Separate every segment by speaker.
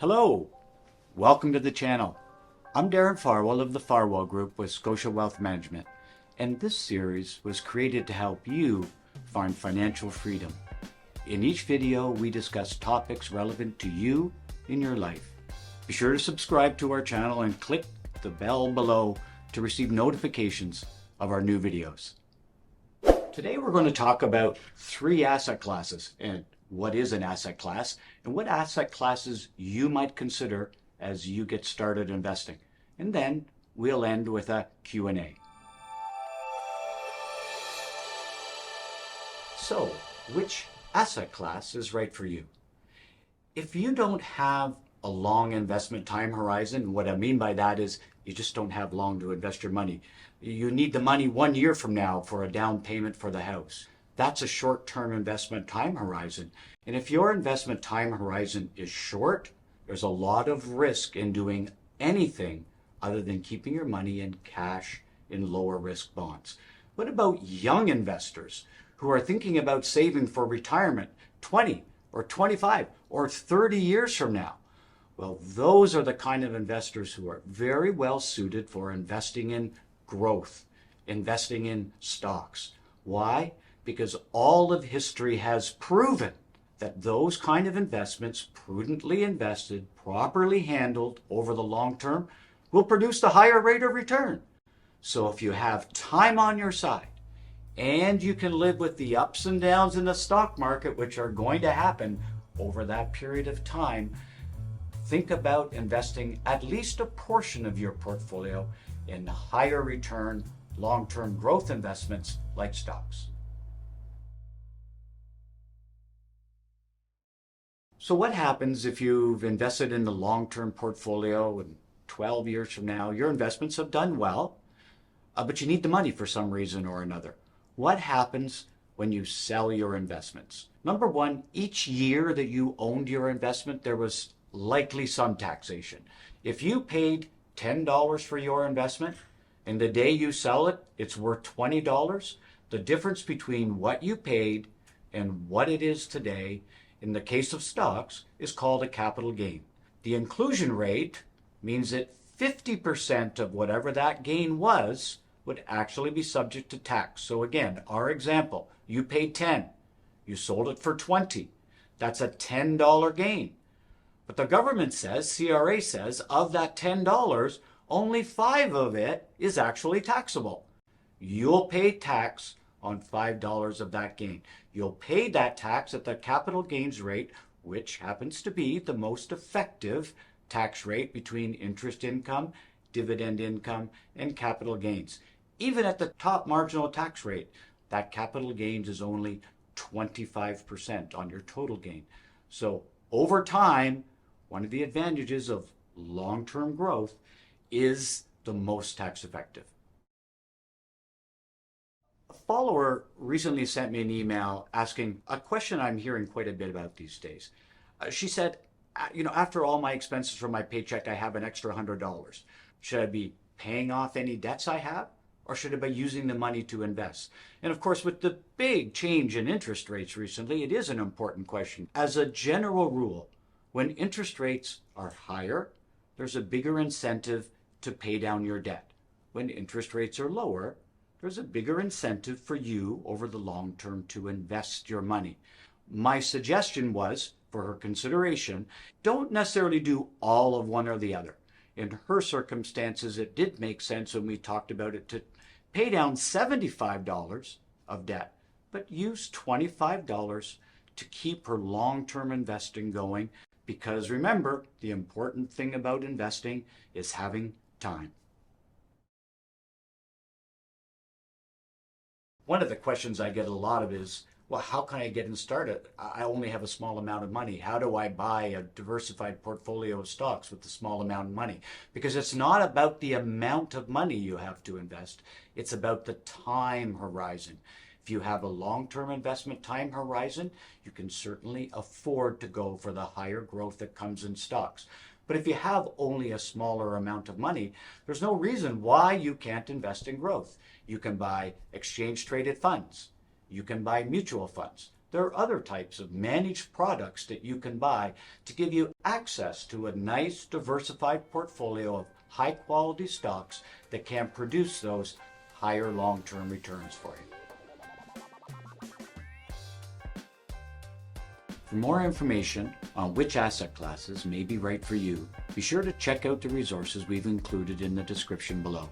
Speaker 1: Hello, welcome to the channel. I'm Darren Farwell of the Farwell Group with Scotia Wealth Management, and this series was created to help you find financial freedom. In each video, we discuss topics relevant to you in your life. Be sure to subscribe to our channel and click the bell below to receive notifications of our new videos. Today we're going to talk about 3 asset classes and what is an asset class and what asset classes you might consider as you get started investing. And then we'll end with a Q&A. So, which asset class is right for you? If you don't have a long investment time horizon, what I mean by that is you just don't have long to invest your money. You need the money 1 year from now for a down payment for the house. That's a short-term investment time horizon. And if your investment time horizon is short, there's a lot of risk in doing anything other than keeping your money in cash in lower risk bonds. What about young investors who are thinking about saving for retirement 20 or 25 or 30 years from now? Well, those are the kind of investors who are very well suited for investing in growth, investing in stocks. Why? Because all of history has proven that those kind of investments, prudently invested, properly handled over the long term, will produce the higher rate of return. So if you have time on your side and you can live with the ups and downs in the stock market, which are going to happen over that period of time, think about investing at least a portion of your portfolio in higher return, long-term growth investments like stocks. So what happens if you've invested in the long-term portfolio and 12 years from now, your investments have done well, but you need the money for some reason or another? What happens when you sell your investments? Number one, each year that you owned your investment, there was likely some taxation. If you paid $10 for your investment and the day you sell it, it's worth $20, the difference between what you paid and what it is today, in the case of stocks, is called a capital gain. The inclusion rate means that 50% of whatever that gain was would actually be subject to tax. So again, our example, you paid 10, you sold it for 20. That's a $10 gain. But the government says, CRA says, of that $10, only 5 of it is actually taxable. You'll pay tax on $5 of that gain. You'll pay that tax at the capital gains rate, which happens to be the most effective tax rate between interest income, dividend income, and capital gains. Even at the top marginal tax rate, that capital gains is only 25% on your total gain. So over time, one of the advantages of long-term growth is the most tax effective. A follower recently sent me an email asking a question I'm hearing quite a bit about these days. She said, after all my expenses from my paycheck, I have an extra $100. Should I be paying off any debts I have, or should I be using the money to invest? And of course, with the big change in interest rates recently, it is an important question. As a general rule, when interest rates are higher, there's a bigger incentive to pay down your debt. When interest rates are lower, there's a bigger incentive for you over the long term to invest your money. My suggestion was, for her consideration, don't necessarily do all of one or the other. In her circumstances, it did make sense when we talked about it to pay down $75 of debt, but use $25 to keep her long-term investing going, because remember, the important thing about investing is having time. One of the questions I get a lot of is, well, how can I get started? I only have a small amount of money. How do I buy a diversified portfolio of stocks with a small amount of money? Because it's not about the amount of money you have to invest. It's about the time horizon. If you have a long-term investment time horizon, you can certainly afford to go for the higher growth that comes in stocks. But if you have only a smaller amount of money, there's no reason why you can't invest in growth. You can buy exchange-traded funds. You can buy mutual funds. there are other types of managed products that you can buy to give you access to a nice diversified portfolio of high quality stocks that can produce those higher long-term returns for you. For more information on which asset classes may be right for you, be sure to check out the resources we've included in the description below.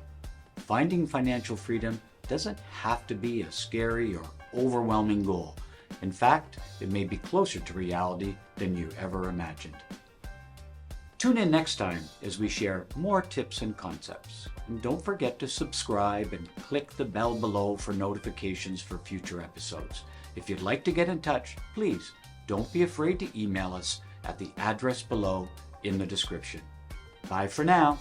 Speaker 1: Finding financial freedom doesn't have to be a scary or overwhelming goal. In fact, it may be closer to reality than you ever imagined. Tune in next time as we share more tips and concepts. And don't forget to subscribe and click the bell below for notifications for future episodes. If you'd like to get in touch, please don't be afraid to email us at the address below in the description. Bye for now.